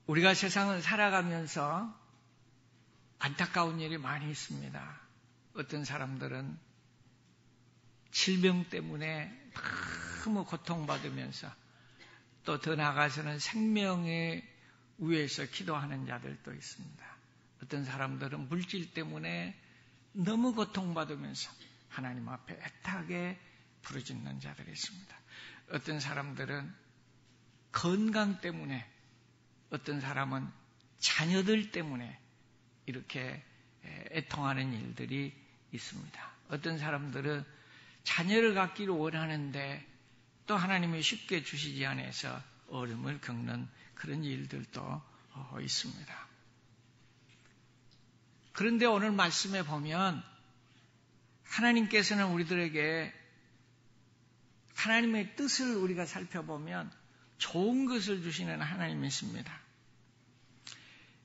우리가 세상을 살아가면서 안타까운 일이 많이 있습니다. 어떤 사람들은 질병 때문에 너무 고통받으면서 또 더 나아가서는 생명의 위해서 기도하는 자들도 있습니다. 어떤 사람들은 물질 때문에 너무 고통받으면서 하나님 앞에 애타게 부르짖는 자들이 있습니다. 어떤 사람들은 건강 때문에, 어떤 사람은 자녀들 때문에 이렇게 애통하는 일들이 있습니다. 어떤 사람들은 자녀를 갖기를 원하는데 또 하나님이 쉽게 주시지 않아서 어려움을 겪는 그런 일들도 있습니다. 그런데 오늘 말씀에 보면 하나님께서는 우리들에게 하나님의 뜻을 우리가 살펴보면 좋은 것을 주시는 하나님이십니다.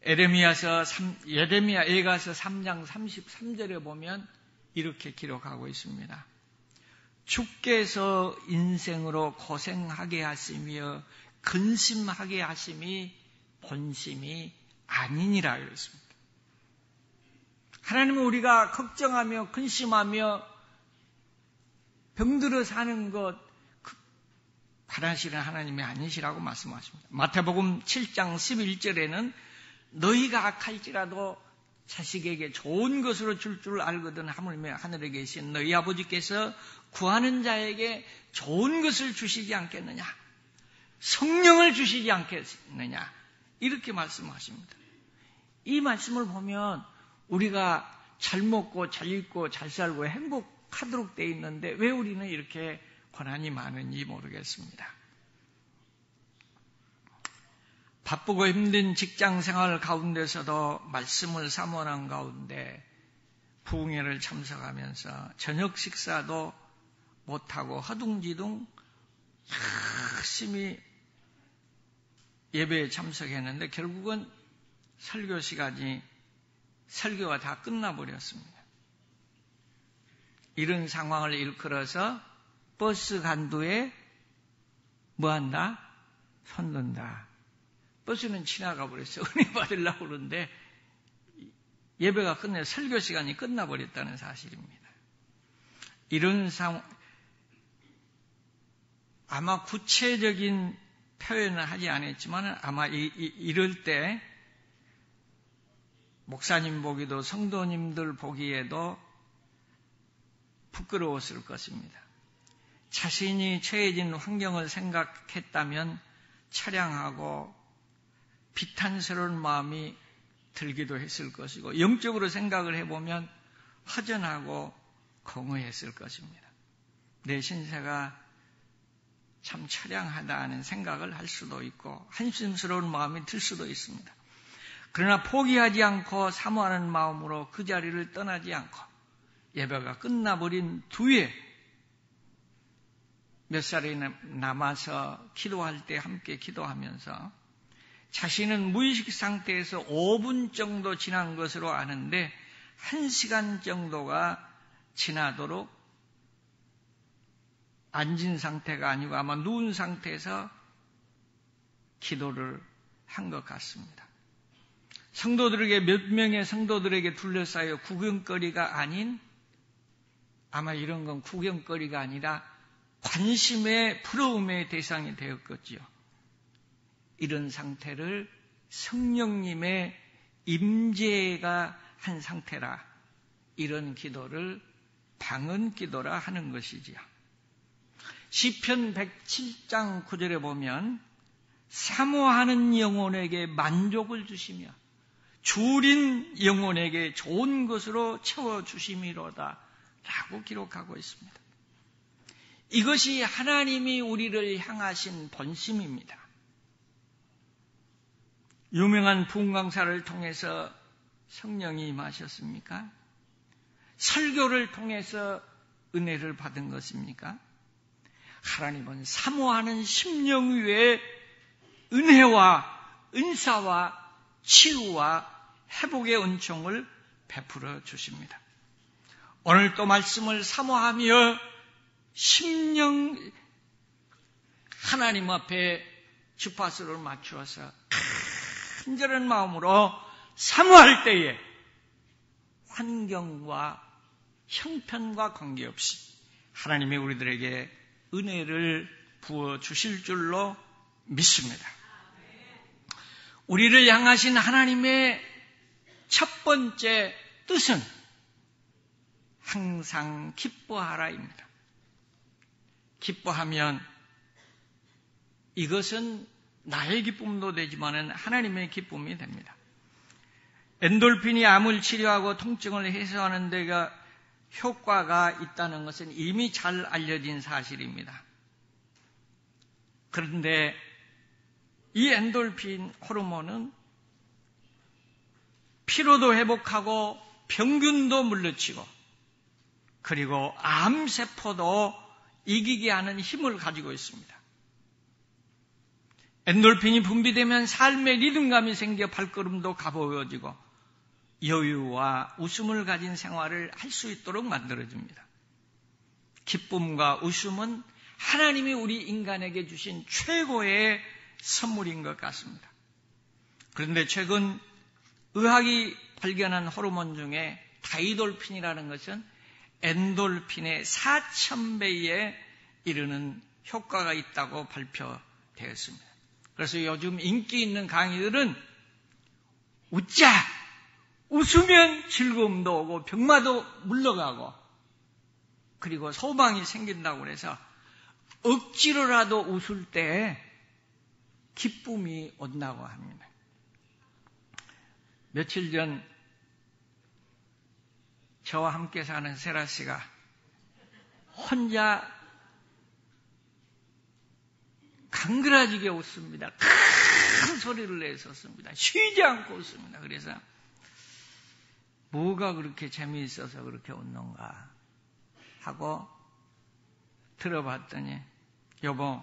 예레미야서 3장 33절에 보면 이렇게 기록하고 있습니다. 주께서 인생으로 고생하게 하시며 근심하게 하심이 본심이 아니니라 그랬습니다. 하나님은 우리가 걱정하며 근심하며 병들어 사는 것 바라시는 하나님이 아니시라고 말씀하십니다. 마태복음 7장 11절에는 너희가 악할지라도 자식에게 좋은 것으로 줄 줄 알거든 하물며 하늘에 계신 너희 아버지께서 구하는 자에게 좋은 것을 주시지 않겠느냐, 성령을 주시지 않겠느냐, 이렇게 말씀하십니다. 이 말씀을 보면 우리가 잘 먹고 잘 입고 잘 살고 행복하도록 되어 있는데 왜 우리는 이렇게 고난이 많은지 모르겠습니다. 바쁘고 힘든 직장 생활 가운데서도 말씀을 사모하는 가운데 부흥회를 참석하면서 저녁 식사도 못하고 허둥지둥 열심히 예배에 참석했는데 결국은 설교 시간이 설교가 다 끝나버렸습니다. 이런 상황을 일컬어서 버스 간두에 뭐한다? 손든다. 버스는 지나가 버렸어요. 은혜 받으려고 그러는데 예배가 끝내 설교 시간이 끝나버렸다는 사실입니다. 이런 상황, 아마 구체적인 표현은 하지 않았지만 아마 이럴 때 목사님 보기도 성도님들 보기에도 부끄러웠을 것입니다. 자신이 처해진 환경을 생각했다면 처량하고 비탄스러운 마음이 들기도 했을 것이고 영적으로 생각을 해보면 허전하고 공허했을 것입니다. 내 신세가 참 처량하다는 생각을 할 수도 있고 한심스러운 마음이 들 수도 있습니다. 그러나 포기하지 않고 사모하는 마음으로 그 자리를 떠나지 않고 예배가 끝나버린 뒤에 몇 살이 남아서 기도할 때 함께 기도하면서 자신은 무의식 상태에서 5분 정도 지난 것으로 아는데 1시간 정도가 지나도록 앉은 상태가 아니고 아마 누운 상태에서 기도를 한 것 같습니다. 성도들에게 몇 명의 성도들에게 둘러싸여 구경거리가 아닌 아마 이런 건 구경거리가 아니라 관심의 부러움의 대상이 되었겠지요. 이런 상태를 성령님의 임재가 한 상태라 이런 기도를 방언 기도라 하는 것이지요. 시편 107장 9절에 보면 사모하는 영혼에게 만족을 주시며 줄인 영혼에게 좋은 것으로 채워주심이로다 라고 기록하고 있습니다. 이것이 하나님이 우리를 향하신 본심입니다. 유명한 부흥 강사를 통해서 성령이 임하셨습니까? 설교를 통해서 은혜를 받은 것입니까? 하나님은 사모하는 심령 위에 은혜와 은사와 치유와 회복의 은총을 베풀어 주십니다. 오늘 또 말씀을 사모하며 심령 하나님 앞에 주파수를 맞추어서 간절한 마음으로 사모할 때에 환경과 형편과 관계없이 하나님이 우리들에게 은혜를 부어주실 줄로 믿습니다. 우리를 향하신 하나님의 첫 번째 뜻은 항상 기뻐하라입니다. 기뻐하면 이것은 나의 기쁨도 되지만 하나님의 기쁨이 됩니다. 엔돌핀이 암을 치료하고 통증을 해소하는 데가 효과가 있다는 것은 이미 잘 알려진 사실입니다. 그런데 이 엔돌핀 호르몬은 피로도 회복하고 병균도 물리치고 그리고 암세포도 이기게 하는 힘을 가지고 있습니다. 엔돌핀이 분비되면 삶의 리듬감이 생겨 발걸음도 가벼워지고 여유와 웃음을 가진 생활을 할 수 있도록 만들어줍니다. 기쁨과 웃음은 하나님이 우리 인간에게 주신 최고의 선물인 것 같습니다. 그런데 최근 의학이 발견한 호르몬 중에 다이돌핀이라는 것은 엔돌핀의 4,000배에 이르는 효과가 있다고 발표되었습니다. 그래서 요즘 인기 있는 강의들은 웃자! 웃으면 즐거움도 오고 병마도 물러가고 그리고 소망이 생긴다고 해서 억지로라도 웃을 때 기쁨이 온다고 합니다. 며칠 전 저와 함께 사는 세라 씨가 혼자 강그라지게 웃습니다. 큰 소리를 내서 웃습니다. 쉬지 않고 웃습니다. 그래서 뭐가 그렇게 재미있어서 그렇게 웃는가 하고 들어봤더니 여보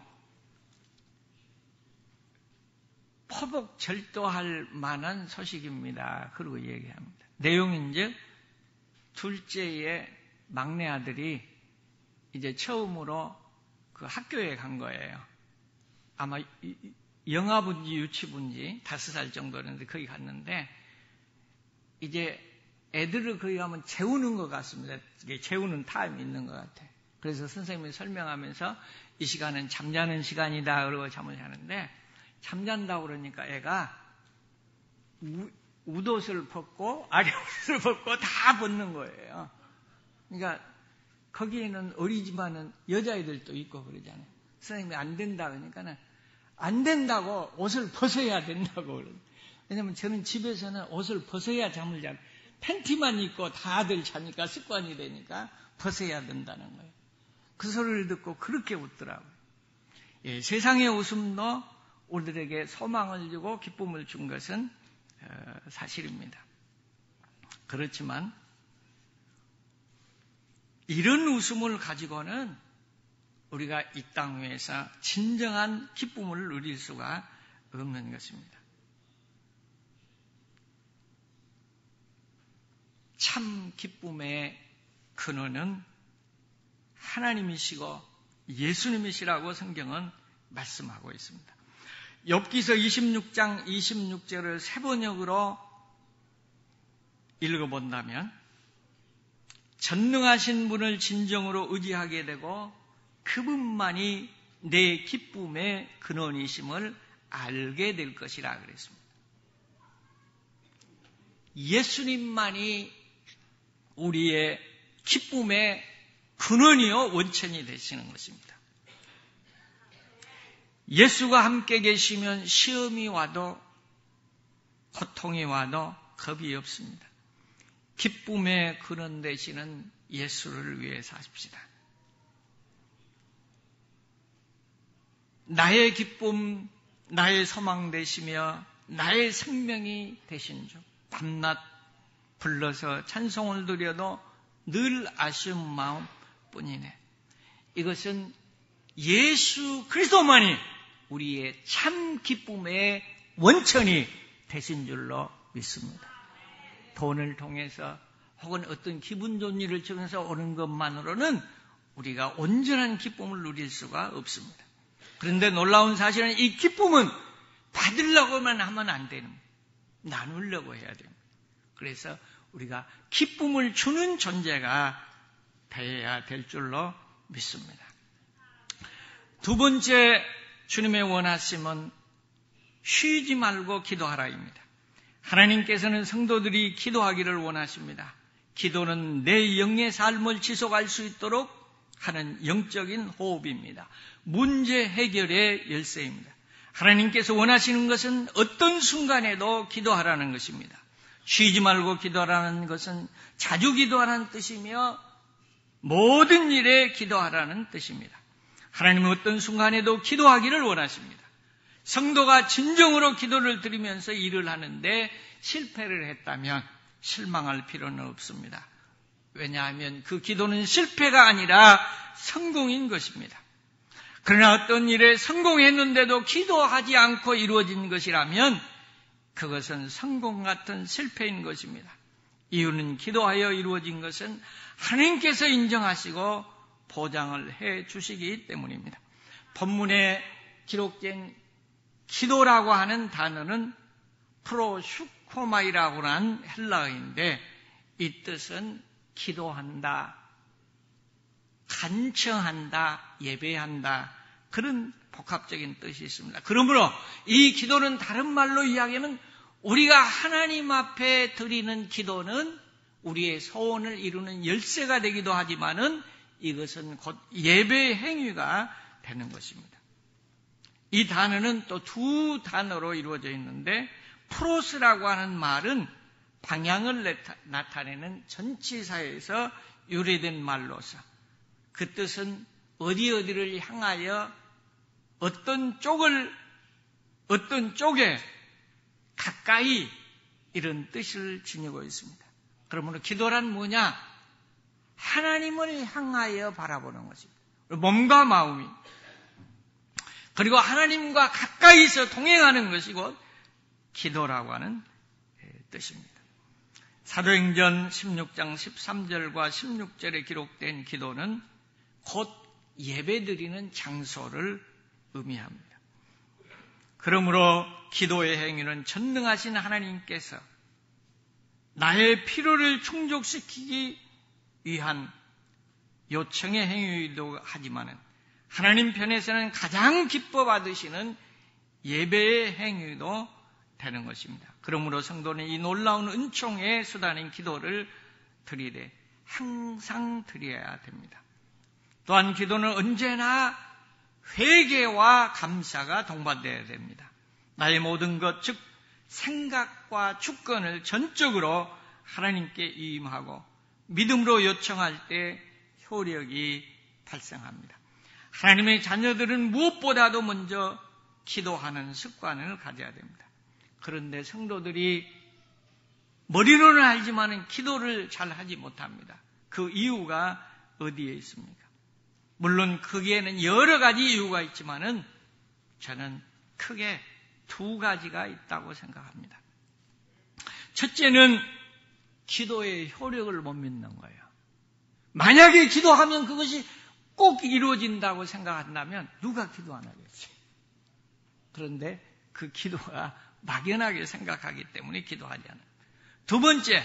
포복절도할 만한 소식입니다. 그러고 얘기합니다. 내용인즉 둘째의 막내 아들이 이제 처음으로 그 학교에 간 거예요. 아마 영아부인지 유치부인지 5살 정도였는데 거기 갔는데 이제 애들을 거기 가면 재우는 것 같습니다. 재우는 타임이 있는 것 같아요. 그래서 선생님이 설명하면서 이 시간은 잠자는 시간이다 그러고 잠을 자는데 잠잔다고 그러니까 애가 웃옷을 벗고 아래옷을 벗고 다 벗는 거예요. 그러니까 거기에는 어리지만은 여자애들도 있고 그러잖아요. 선생님이 안 된다 그러니까는 안 된다고 옷을 벗어야 된다고 그래요. 왜냐하면 저는 집에서는 옷을 벗어야 잠을 자요. 팬티만 입고 다들 자니까 습관이 되니까 벗어야 된다는 거예요. 그 소리를 듣고 그렇게 웃더라고요. 예, 세상의 웃음도 우리들에게 소망을 주고 기쁨을 준 것은 사실입니다. 그렇지만 이런 웃음을 가지고는 우리가 이 땅 위에서 진정한 기쁨을 누릴 수가 없는 것입니다. 참 기쁨의 근원은 하나님이시고 예수님이시라고 성경은 말씀하고 있습니다. 욥기서 26장 26절을 세번역으로 읽어본다면 전능하신 분을 진정으로 의지하게 되고 그분만이 내 기쁨의 근원이심을 알게 될 것이라 그랬습니다. 예수님만이 우리의 기쁨의 근원이요 원천이 되시는 것입니다. 예수가 함께 계시면 시험이 와도 고통이 와도 겁이 없습니다. 기쁨의 근원 되시는 예수를 위해 사십시다. 나의 기쁨, 나의 소망 되시며 나의 생명이 되신 주 밤낮 불러서 찬송을 드려도 늘 아쉬운 마음뿐이네. 이것은 예수 그리스도만이 우리의 참 기쁨의 원천이 되신 줄로 믿습니다. 돈을 통해서 혹은 어떤 기분 좋은 일을 통해서 오는 것만으로는 우리가 온전한 기쁨을 누릴 수가 없습니다. 그런데 놀라운 사실은 이 기쁨은 받으려고만 하면 안 되는 거예요. 나누려고 해야 됩니다. 그래서 우리가 기쁨을 주는 존재가 되어야 될 줄로 믿습니다. 두 번째 주님의 원하심은 쉬지 말고 기도하라입니다. 하나님께서는 성도들이 기도하기를 원하십니다. 기도는 내 영의 삶을 지속할 수 있도록 하는 영적인 호흡입니다. 문제 해결의 열쇠입니다. 하나님께서 원하시는 것은 어떤 순간에도 기도하라는 것입니다. 쉬지 말고 기도하라는 것은 자주 기도하라는 뜻이며 모든 일에 기도하라는 뜻입니다. 하나님은 어떤 순간에도 기도하기를 원하십니다. 성도가 진정으로 기도를 드리면서 일을 하는데 실패를 했다면 실망할 필요는 없습니다. 왜냐하면 그 기도는 실패가 아니라 성공인 것입니다. 그러나 어떤 일에 성공했는데도 기도하지 않고 이루어진 것이라면 그것은 성공 같은 실패인 것입니다. 이유는 기도하여 이루어진 것은 하나님께서 인정하시고 보장을 해 주시기 때문입니다. 본문에 기록된 기도라고 하는 단어는 프로슈코마이라고 하는 헬라어인데 이 뜻은 기도한다, 간청한다, 예배한다 그런 복합적인 뜻이 있습니다. 그러므로 이 기도는 다른 말로 이야기하면 우리가 하나님 앞에 드리는 기도는 우리의 소원을 이루는 열쇠가 되기도 하지만은 이것은 곧 예배 행위가 되는 것입니다. 이 단어는 또 두 단어로 이루어져 있는데 프로스라고 하는 말은 방향을 나타내는 전치사에서 유래된 말로서 그 뜻은 어디를 향하여 어떤 쪽에 가까이 이런 뜻을 지니고 있습니다. 그러므로 기도란 뭐냐? 하나님을 향하여 바라보는 것입니다. 몸과 마음이 그리고 하나님과 가까이서 동행하는 것이 곧 기도라고 하는 뜻입니다. 사도행전 16장 13절과 16절에 기록된 기도는 곧 예배드리는 장소를 의미합니다. 그러므로 기도의 행위는 전능하신 하나님께서 나의 필요를 충족시키기 위한 요청의 행위이기도 하지만 하나님 편에서는 가장 기뻐 받으시는 예배의 행위도 되는 것입니다. 그러므로 성도는 이 놀라운 은총의 수단인 기도를 드리되 항상 드려야 됩니다. 또한 기도는 언제나 회개와 감사가 동반되어야 됩니다. 나의 모든 것, 즉 생각과 주권을 전적으로 하나님께 위임하고 믿음으로 요청할 때 효력이 발생합니다. 하나님의 자녀들은 무엇보다도 먼저 기도하는 습관을 가져야 됩니다. 그런데 성도들이 머리로는 알지만 기도를 잘 하지 못합니다. 그 이유가 어디에 있습니까? 물론 거기에는 여러 가지 이유가 있지만은 저는 크게 두 가지가 있다고 생각합니다. 첫째는 기도의 효력을 못 믿는 거예요. 만약에 기도하면 그것이 꼭 이루어진다고 생각한다면 누가 기도 안 하겠어요? 그런데 그 기도가 막연하게 생각하기 때문에 기도하지 않아요. 두 번째,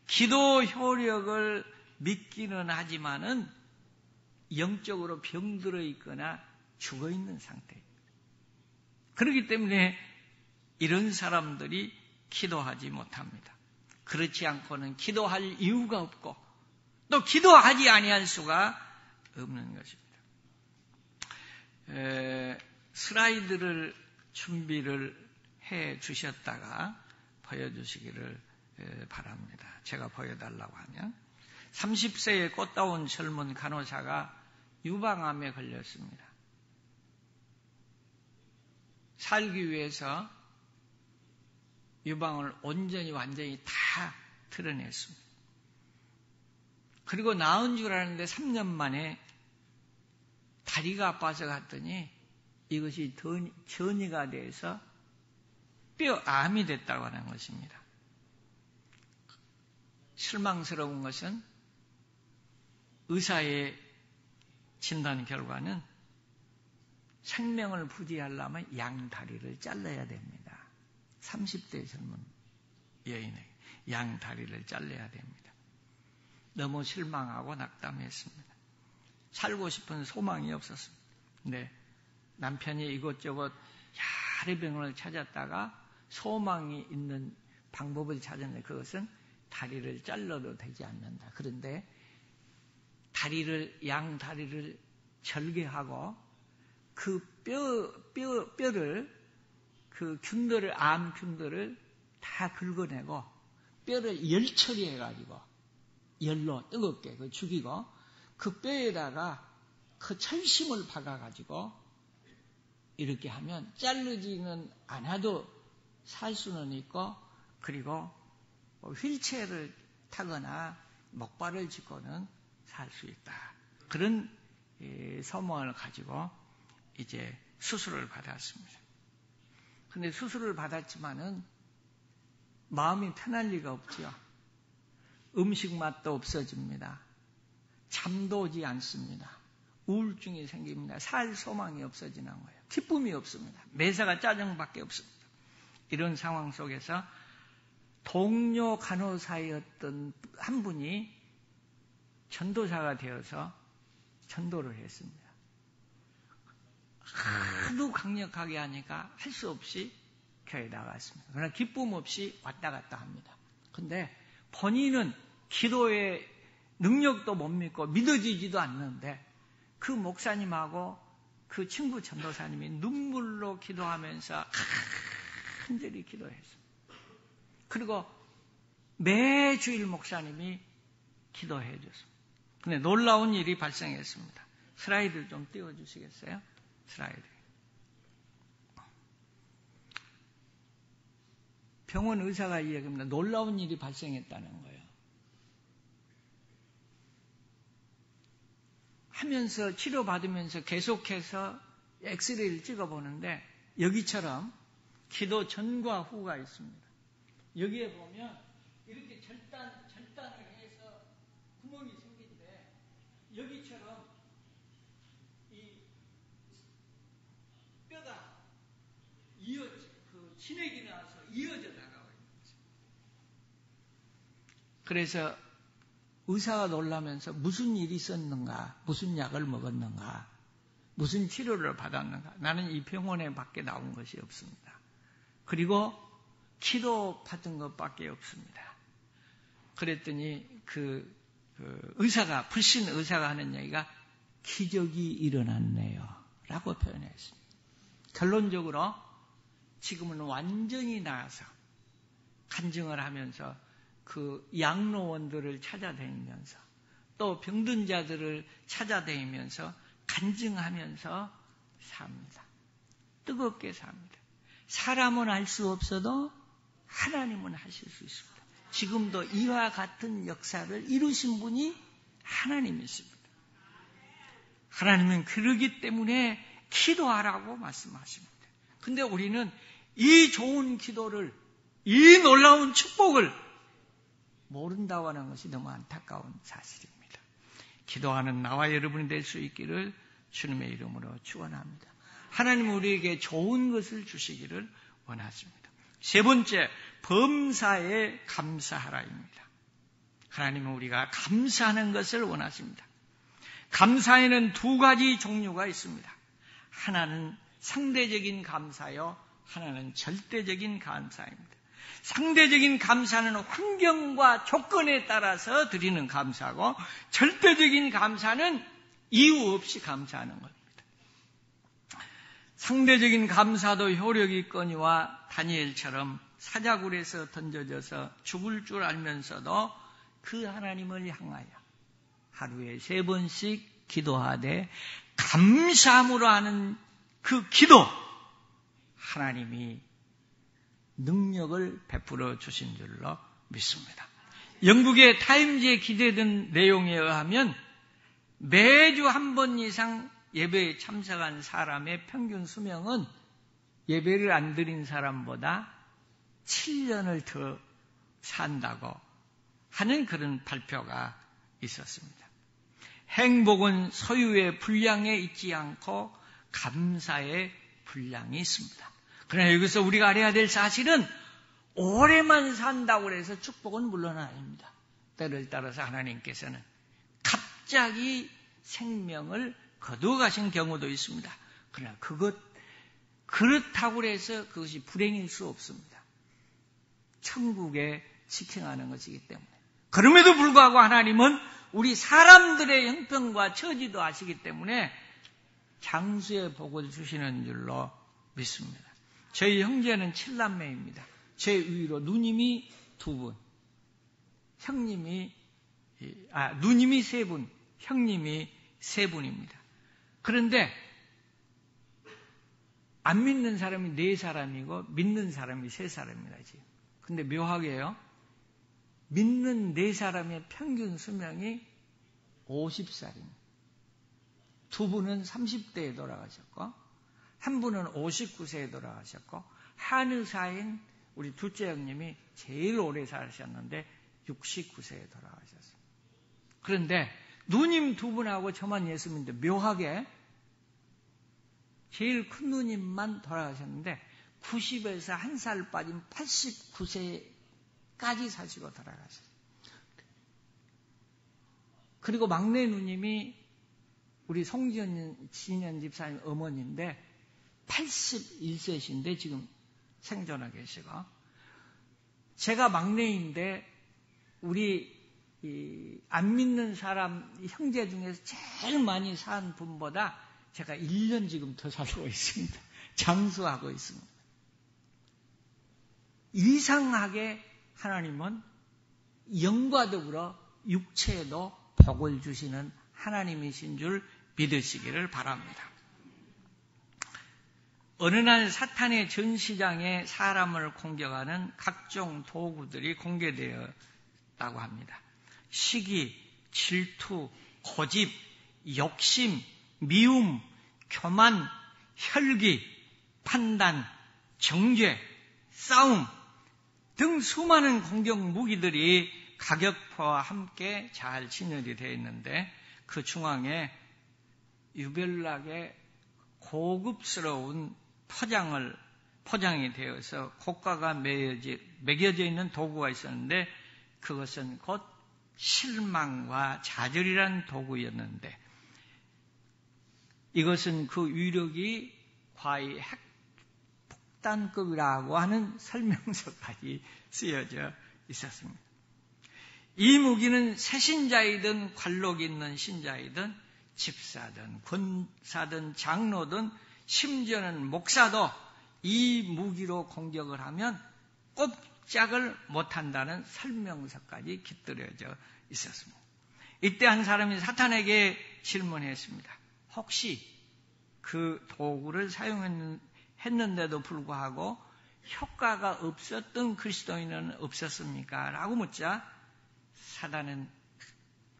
기도 효력을 믿기는 하지만은 영적으로 병들어 있거나 죽어 있는 상태입니다. 그렇기 때문에 이런 사람들이 기도하지 못합니다. 그렇지 않고는 기도할 이유가 없고 또 기도하지 아니할 수가 없는 것입니다. 슬라이드를 준비를 해 주셨다가 보여주시기를 바랍니다. 제가 보여달라고 하면 30세의 꽃다운 젊은 간호사가 유방암에 걸렸습니다. 살기 위해서 유방을 완전히 다 드러냈습니다. 그리고 나은 줄 알았는데 3년 만에 다리가 아파서 갔더니 이것이 전이가 돼서 뼈암이 됐다고 하는 것입니다. 실망스러운 것은 의사의 진단 결과는 생명을 부지하려면 양다리를 잘라야 됩니다. 30대 젊은 여인에게 양 다리를 잘라야 됩니다. 너무 실망하고 낙담했습니다. 살고 싶은 소망이 없었습니다. 근데 남편이 이것저것 여러 병원을 찾았다가 소망이 있는 방법을 찾았는데 그것은 다리를 잘라도 되지 않는다. 그런데 양 다리를 절개하고 그 뼈를 그 균들을 암 균들을 다 긁어내고 뼈를 열 처리해가지고 열로 뜨겁게 죽이고 그 뼈에다가 그 철심을 박아가지고 이렇게 하면 자르지는 않아도 살 수는 있고 그리고 휠체어를 타거나 목발을 짚고는 살 수 있다. 그런 소망을 가지고 이제 수술을 받았습니다. 근데 수술을 받았지만은 마음이 편할 리가 없지요. 음식 맛도 없어집니다. 잠도 오지 않습니다. 우울증이 생깁니다. 살 소망이 없어지는 거예요. 기쁨이 없습니다. 매사가 짜증밖에 없습니다. 이런 상황 속에서 동료 간호사였던 한 분이 전도사가 되어서 전도를 했습니다. 하도 강력하게 하니까 할 수 없이 교회에 나갔습니다. 그러나 기쁨 없이 왔다 갔다 합니다. 그런데 본인은 기도의 능력도 못 믿고 믿어지지도 않는데 그 목사님하고 그 친구 전도사님이 눈물로 기도하면서 간절히 기도했어요. 그리고 매주일 목사님이 기도해 줬습니다. 근데 놀라운 일이 발생했습니다. 슬라이드를 좀 띄워주시겠어요? 슬라이드. 병원 의사가 이야기합니다. 놀라운 일이 발생했다는 거예요. 하면서 치료받으면서 계속해서 엑스레이를 찍어보는데 여기처럼 기도 전과 후가 있습니다. 여기에 보면 이렇게 절단을 해서 구멍이 생긴데 여기처럼 이 뼈가 진액이 나와서 이어져 나가고 있는 거죠. 그래서 의사가 놀라면서 무슨 일이 있었는가, 무슨 약을 먹었는가, 무슨 치료를 받았는가. 나는 이 병원에 밖에 나온 것이 없습니다. 그리고 기도 받은 것밖에 없습니다. 그랬더니 불신 의사가 하는 얘기가 기적이 일어났네요 라고 표현했습니다. 결론적으로 지금은 완전히 나아서 간증을 하면서 그 양로원들을 찾아다니면서 또 병든 자들을 찾아다니면서 간증하면서 삽니다. 뜨겁게 삽니다. 사람은 알 수 없어도 하나님은 하실 수 있습니다. 지금도 이와 같은 역사를 이루신 분이 하나님이십니다. 하나님은 그러기 때문에 기도하라고 말씀하십니다. 근데 우리는 이 좋은 기도를, 이 놀라운 축복을 모른다고 하는 것이 너무 안타까운 사실입니다. 기도하는 나와 여러분이 될 수 있기를 주님의 이름으로 축원합니다. 하나님은 우리에게 좋은 것을 주시기를 원하십니다. 세 번째, 범사에 감사하라입니다. 하나님은 우리가 감사하는 것을 원하십니다. 감사에는 두 가지 종류가 있습니다. 하나는 상대적인 감사요, 하나는 절대적인 감사입니다. 상대적인 감사는 환경과 조건에 따라서 드리는 감사고, 절대적인 감사는 이유 없이 감사하는 겁니다. 상대적인 감사도 효력이 있거니와 다니엘처럼 사자굴에서 던져져서 죽을 줄 알면서도 그 하나님을 향하여 하루에 3번씩 기도하되 감사함으로 하는 그 기도, 하나님이 능력을 베풀어 주신 줄로 믿습니다. 영국의 타임즈에 기재된 내용에 의하면 매주 한 번 이상 예배에 참석한 사람의 평균 수명은 예배를 안 드린 사람보다 7년을 더 산다고 하는 그런 발표가 있었습니다. 행복은 소유의 분량에 있지 않고 감사의 분량이 있습니다. 그러나 여기서 우리가 알아야 될 사실은 오래만 산다고 해서 축복은 물론 아닙니다. 때를 따라서 하나님께서는 갑자기 생명을 거두어 가신 경우도 있습니다. 그러나 그렇다고 해서 그것이 불행일 수 없습니다. 천국에 직행하는 것이기 때문에. 그럼에도 불구하고 하나님은 우리 사람들의 형편과 처지도 아시기 때문에 장수의 복을 주시는 줄로 믿습니다. 저희 형제는 7남매입니다. 제 위로 누님이 2분, 누님이 3분, 형님이 3분입니다. 그런데 안 믿는 사람이 4사람이고 믿는 사람이 3사람입니다. 지금. 근데 묘하게요. 믿는 4사람의 평균 수명이 50살입니다. 2분은 30대에 돌아가셨고 한 분은 59세에 돌아가셨고 한의사인 우리 둘째 형님이 제일 오래 사셨는데 69세에 돌아가셨어요. 그런데 누님 2분하고 저만 예수 믿는데 묘하게 제일 큰 누님만 돌아가셨는데 90에서 1살 빠진 89세까지 사시고 돌아가셨어요. 그리고 막내 누님이 우리 송진현 집사님 어머니인데 81세신데 지금 생존하고 계시고 제가 막내인데 우리 안 믿는 사람 형제 중에서 제일 많이 산 분보다 제가 1년 지금 더 살고 있습니다. 장수하고 있습니다. 이상하게 하나님은 영과 더불어 육체에도 복을 주시는 하나님이신 줄 믿으시기를 바랍니다. 어느 날 사탄의 전시장에 사람을 공격하는 각종 도구들이 공개되었다고 합니다. 시기, 질투, 고집, 욕심, 미움, 교만, 혈기, 판단, 정죄, 싸움 등 수많은 공격 무기들이 가격표와 함께 잘 진열이 되어 있는데 그 중앙에 유별나게 고급스러운 포장이 되어서 고가가 매겨져 있는 도구가 있었는데 그것은 곧 실망과 좌절이라는 도구였는데 이것은 그 위력이 과히 핵폭탄급이라고 하는 설명서까지 쓰여져 있었습니다. 이 무기는 새신자이든 관록 있는 신자이든 집사든 권사든 장로든 심지어는 목사도 이 무기로 공격을 하면 꼼짝을 못한다는 설명서까지 깃들여져 있었습니다. 이때 한 사람이 사탄에게 질문했습니다. 혹시 그 도구를 사용했는데도 불구하고 효과가 없었던 그리스도인은 없었습니까? 라고 묻자 사단은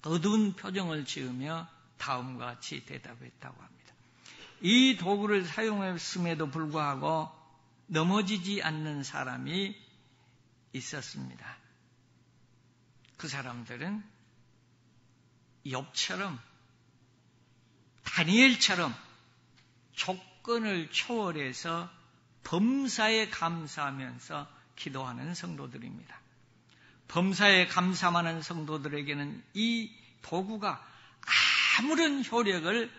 어두운 표정을 지으며 다음과 같이 대답했다고 합니다. 이 도구를 사용했음에도 불구하고 넘어지지 않는 사람이 있었습니다. 그 사람들은 욥처럼 다니엘처럼 조건을 초월해서 범사에 감사하면서 기도하는 성도들입니다. 범사에 감사하는 성도들에게는 이 도구가 아무런 효력을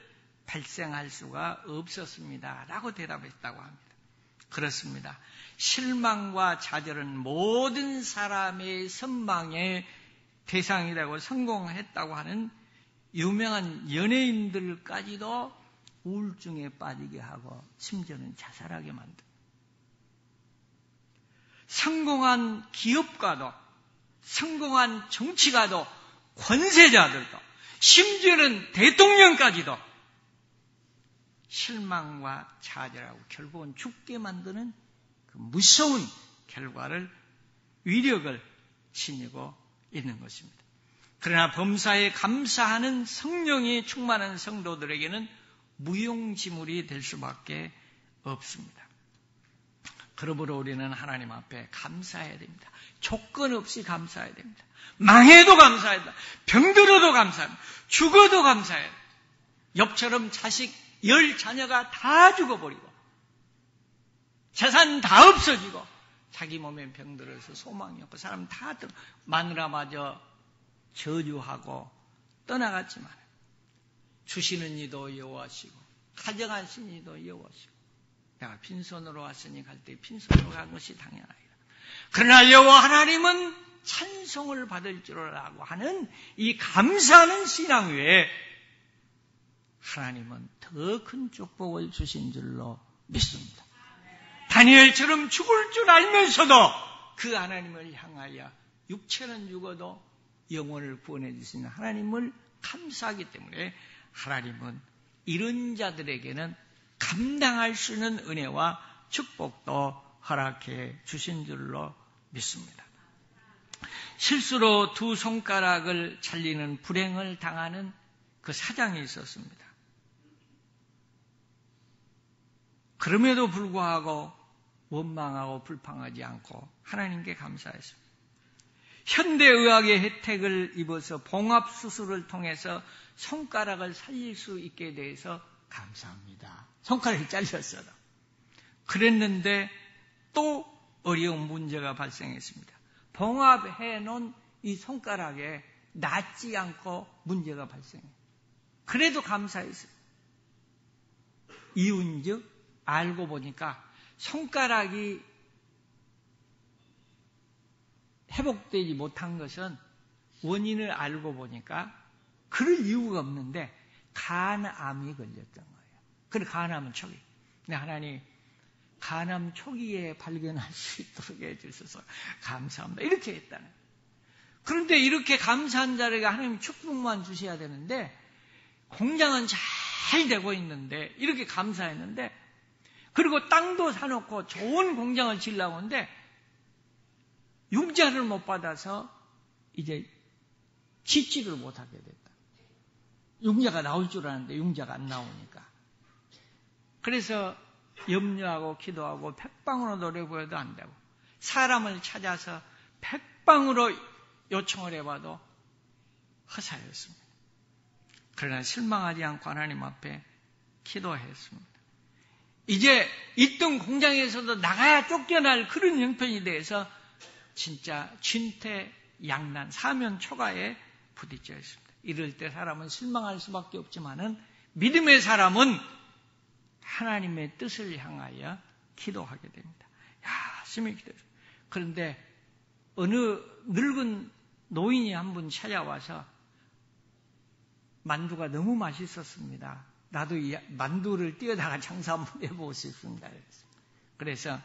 발생할 수가 없었습니다. 라고 대답했다고 합니다. 그렇습니다. 실망과 좌절은 모든 사람의 선망의 대상이 되고 성공했다고 하는 유명한 연예인들까지도 우울증에 빠지게 하고 심지어는 자살하게 만듭니다. 성공한 기업가도 성공한 정치가도 권세자들도 심지어는 대통령까지도 실망과 좌절하고 결국은 죽게 만드는 그 무서운 결과를 위력을 지니고 있는 것입니다. 그러나 범사에 감사하는 성령이 충만한 성도들에게는 무용지물이 될 수밖에 없습니다. 그러므로 우리는 하나님 앞에 감사해야 됩니다. 조건 없이 감사해야 됩니다. 망해도 감사해야 됩니다. 병들어도 감사합니다. 죽어도 감사해야 됩니다. 욥처럼 자식 10 자녀가 다 죽어버리고 재산 다 없어지고 자기 몸에 병들어서 소망이 없고 사람 다 마누라마저 저주하고 떠나갔지만 주시는 이도 여호와시고 가져가신 이도 여호와시고 내가 빈손으로 왔으니 갈 때 빈손으로 간 것이 당연하리라. 그러나 여호와 하나님은 찬송을 받을 줄 알고 하는 이 감사하는 신앙 외에 하나님은 더 큰 축복을 주신 줄로 믿습니다. 다니엘처럼 죽을 줄 알면서도 그 하나님을 향하여 육체는 죽어도 영혼을 구원해 주시는 하나님을 감사하기 때문에 하나님은 이런 자들에게는 감당할 수 있는 은혜와 축복도 허락해 주신 줄로 믿습니다. 실수로 두 손가락을 잘리는 불행을 당하는 그 사장이 있었습니다. 그럼에도 불구하고 원망하고 불평하지 않고 하나님께 감사했습니다. 현대의학의 혜택을 입어서 봉합수술을 통해서 손가락을 살릴 수 있게 돼서 감사합니다. 손가락이 잘렸어도. 그랬는데 또 어려운 문제가 발생했습니다. 봉합해 놓은 이 손가락에 낫지 않고 문제가 발생해요. 그래도 감사했어요. 이윤즉 알고 보니까 손가락이 회복되지 못한 것은 원인을 알고 보니까 그럴 이유가 없는데 간암이 걸렸던 거예요. 그래 간암은 초기. 근데 하나님 간암 초기에 발견할 수 있도록 해주셔서 감사합니다. 이렇게 했다는 거예요. 그런데 이렇게 감사한 자에게 하나님 축복만 주셔야 되는데 공장은 잘 되고 있는데 이렇게 감사했는데 그리고 땅도 사놓고 좋은 공장을 지으려고 하는데 융자를 못 받아서 이제 짓지를 못하게 됐다. 융자가 나올 줄 알았는데 융자가 안 나오니까. 그래서 염려하고 기도하고 백방으로 노려보여도 안 되고 사람을 찾아서 백방으로 요청을 해봐도 허사였습니다. 그러나 실망하지 않고 하나님 앞에 기도했습니다. 이제 있던 공장에서도 나가야 쫓겨날 그런 형편이 돼서 진짜 진퇴양난 사면초가에 부딪혀 있습니다. 이럴 때 사람은 실망할 수밖에 없지만은 믿음의 사람은 하나님의 뜻을 향하여 기도하게 됩니다. 열심히 기도해요. 그런데 어느 늙은 노인이 한 분 찾아와서 만두가 너무 맛있었습니다. 나도 이 만두를 띄어다가 장사 한번 해보고 싶습니다. 그래서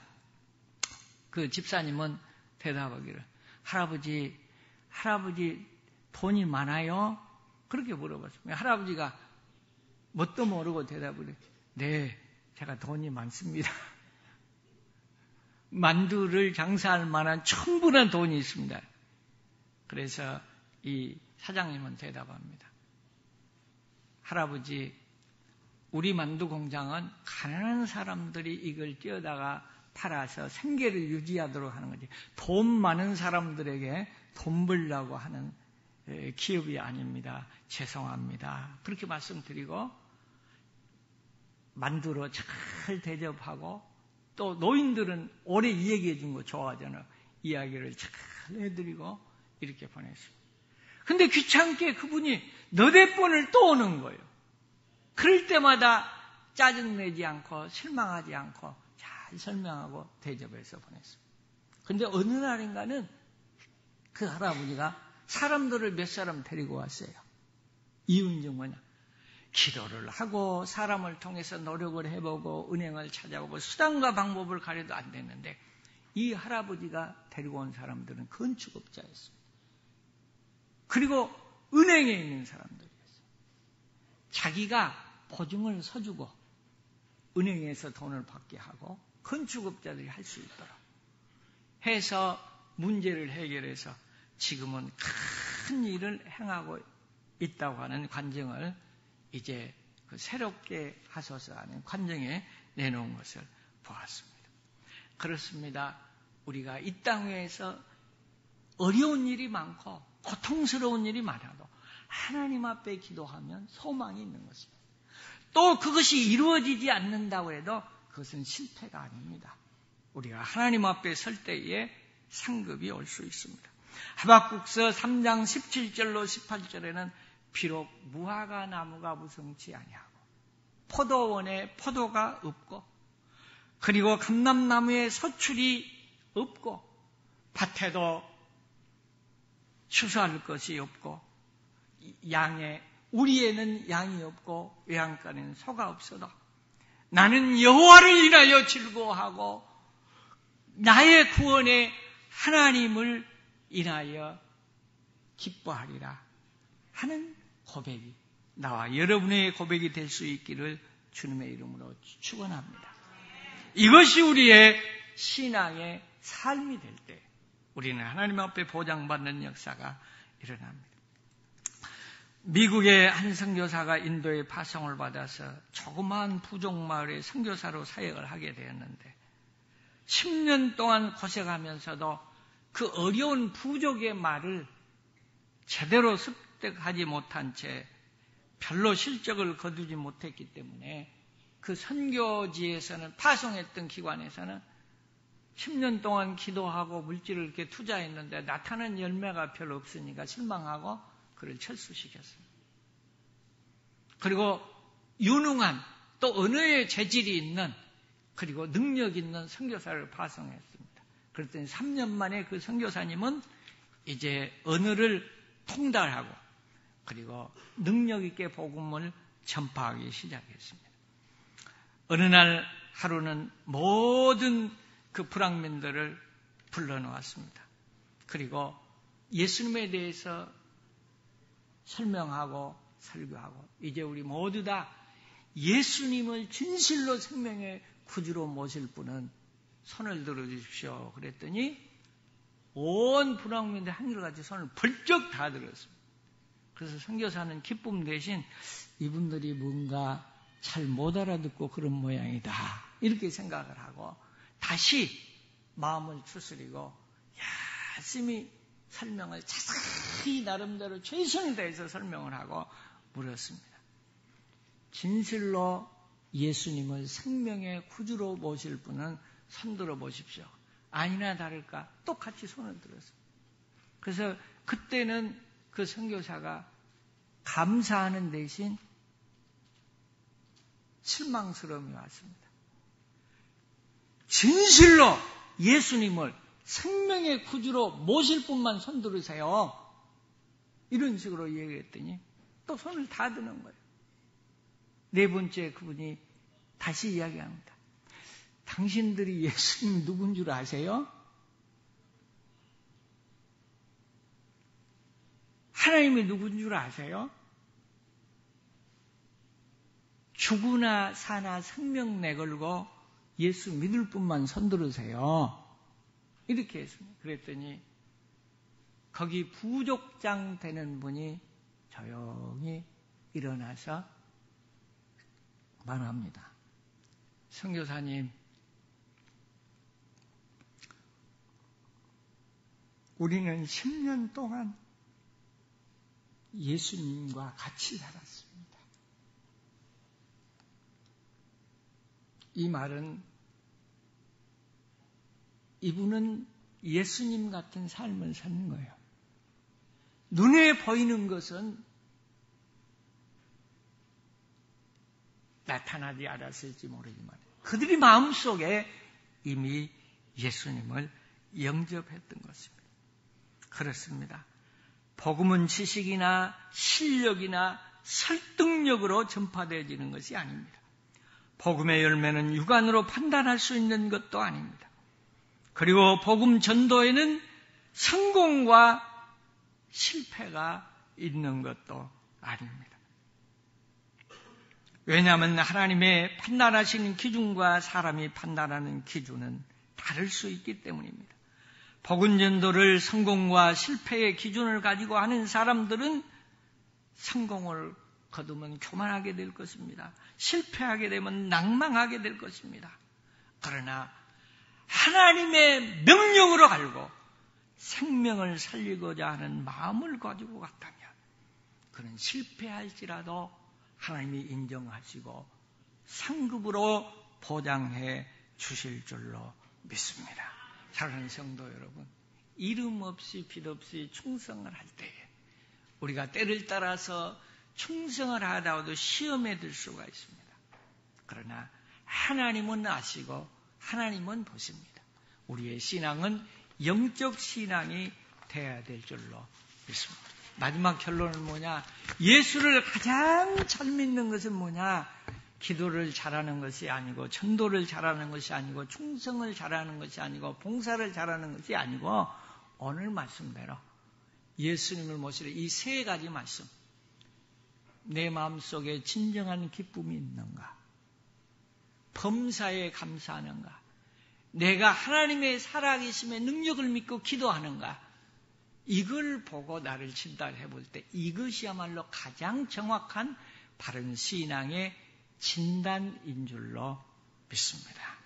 그 집사님은 대답하기를 할아버지 돈이 많아요? 그렇게 물어봤습니다. 할아버지가 뭣도 모르고 대답을 해요. 네, 제가 돈이 많습니다. 만두를 장사할 만한 충분한 돈이 있습니다. 그래서 이 사장님은 대답합니다. 할아버지, 우리 만두 공장은 가난한 사람들이 이걸 띄어다가 팔아서 생계를 유지하도록 하는 거지. 돈 많은 사람들에게 돈 벌려고 하는 기업이 아닙니다. 죄송합니다. 그렇게 말씀드리고 만두로 잘 대접하고 또 노인들은 오래 이야기해 준 거 좋아하잖아요. 이야기를 잘 해드리고 이렇게 보냈습니다. 근데 귀찮게 그분이 너댓 번을 또 오는 거예요. 그럴 때마다 짜증내지 않고 실망하지 않고 잘 설명하고 대접해서 보냈습니다. 근데 어느 날인가는 그 할아버지가 사람들을 몇 사람 데리고 왔어요. 이유는 뭐냐? 기도를 하고 사람을 통해서 노력을 해보고 은행을 찾아보고 수단과 방법을 가려도 안 됐는데 이 할아버지가 데리고 온 사람들은 건축업자였습니다. 그리고 은행에 있는 사람들이었어요. 자기가 보증을 서주고 은행에서 돈을 받게 하고 건축업자들이 할 수 있도록 해서 문제를 해결해서 지금은 큰 일을 행하고 있다고 하는 관정을 이제 그 새롭게 하소서 하는 관정에 내놓은 것을 보았습니다. 그렇습니다. 우리가 이 땅에서 어려운 일이 많고 고통스러운 일이 많아도 하나님 앞에 기도하면 소망이 있는 것입니다. 또 그것이 이루어지지 않는다고 해도 그것은 실패가 아닙니다. 우리가 하나님 앞에 설 때에 상급이 올 수 있습니다. 하박국서 3장 17절로 18절에는 비록 무화과 나무가 무성치 아니하고 포도원에 포도가 없고 그리고 감람나무에 소출이 없고 밭에도 추수할 것이 없고 우리에는 양이 없고 외양간에는 소가 없어도 나는 여호와를 인하여 즐거워하고 나의 구원의 하나님을 인하여 기뻐하리라 하는 고백이 나와 여러분의 고백이 될 수 있기를 주님의 이름으로 축원합니다. 이것이 우리의 신앙의 삶이 될 때 우리는 하나님 앞에 보장받는 역사가 일어납니다. 미국의 한 선교사가 인도에 파송을 받아서 조그마한 부족마을에 선교사로 사역을 하게 되었는데 10년 동안 고생하면서도 그 어려운 부족의 말을 제대로 습득하지 못한 채 별로 실적을 거두지 못했기 때문에 그 선교지에서는 파송했던 기관에서는 10년 동안 기도하고 물질을 이렇게 투자했는데 나타난 열매가 별로 없으니까 실망하고 그를 철수시켰습니다. 그리고 유능한 또 언어의 재질이 있는 그리고 능력 있는 선교사를 파송했습니다. 그랬더니 3년 만에 그 선교사님은 이제 언어를 통달하고 그리고 능력 있게 복음을 전파하기 시작했습니다. 어느 날 하루는 모든 그 불황민들을 불러놓았습니다. 그리고 예수님에 대해서 설명하고 설교하고 이제 우리 모두 다 예수님을 진실로 생명의 구주로 모실 분은 손을 들어주십시오. 그랬더니 온 불황민들 한결같이 손을 벌쩍 다 들었습니다. 그래서 선교사는 기쁨 대신 이분들이 뭔가 잘 못 알아듣고 그런 모양이다 이렇게 생각을 하고 다시 마음을 추스리고 열심히 설명을 자세히 나름대로 최선을 다해서 설명을 하고 물었습니다. 진실로 예수님을 생명의 구주로 모실 분은 손들어 보십시오. 아니나 다를까 똑같이 손을 들었습니다. 그래서 그때는 그 선교사가 감사하는 대신 실망스러움이 왔습니다. 진실로 예수님을 생명의 구주로 모실 분만 손 들으세요. 이런 식으로 얘기했더니 또 손을 다 드는 거예요. 네 번째 그분이 다시 이야기합니다. 당신들이 예수님이 누군 줄 아세요? 하나님이 누군 줄 아세요? 죽으나 사나 생명 내걸고 예수 믿을 뿐만 손들으세요. 이렇게 했습니다. 그랬더니 거기 부족장 되는 분이 조용히 일어나서 말합니다. 선교사님, 우리는 10년 동안 예수님과 같이 살았습니다. 이 말은 이분은 예수님 같은 삶을 사는 거예요. 눈에 보이는 것은 나타나지 않았을지 모르지만 그들이 마음속에 이미 예수님을 영접했던 것입니다. 그렇습니다. 복음은 지식이나 실력이나 설득력으로 전파되어지는 것이 아닙니다. 복음의 열매는 육안으로 판단할 수 있는 것도 아닙니다. 그리고 복음 전도에는 성공과 실패가 있는 것도 아닙니다. 왜냐하면 하나님의 판단하시는 기준과 사람이 판단하는 기준은 다를 수 있기 때문입니다. 복음 전도를 성공과 실패의 기준을 가지고 하는 사람들은 성공을 거두면 교만하게 될 것입니다. 실패하게 되면 낭망하게 될 것입니다. 그러나 하나님의 명령으로 알고 생명을 살리고자 하는 마음을 가지고 갔다면 그는 실패할지라도 하나님이 인정하시고 상급으로 보장해 주실 줄로 믿습니다. 사랑하는 성도 여러분, 이름 없이 빛 없이 충성을 할 때에 우리가 때를 따라서 충성을 하다가도 시험에 들 수가 있습니다. 그러나 하나님은 아시고 하나님은 보십니다. 우리의 신앙은 영적 신앙이 돼야 될 줄로 믿습니다. 마지막 결론은 뭐냐? 예수를 가장 잘 믿는 것은 뭐냐? 기도를 잘하는 것이 아니고, 전도를 잘하는 것이 아니고, 충성을 잘하는 것이 아니고, 봉사를 잘하는 것이 아니고, 오늘 말씀대로 예수님을 모시는 이 세 가지 말씀. 내 마음속에 진정한 기쁨이 있는가? 범사에 감사하는가? 내가 하나님의 살아계심의 능력을 믿고 기도하는가? 이걸 보고 나를 진단해 볼 때 이것이야말로 가장 정확한 바른 신앙의 진단인 줄로 믿습니다.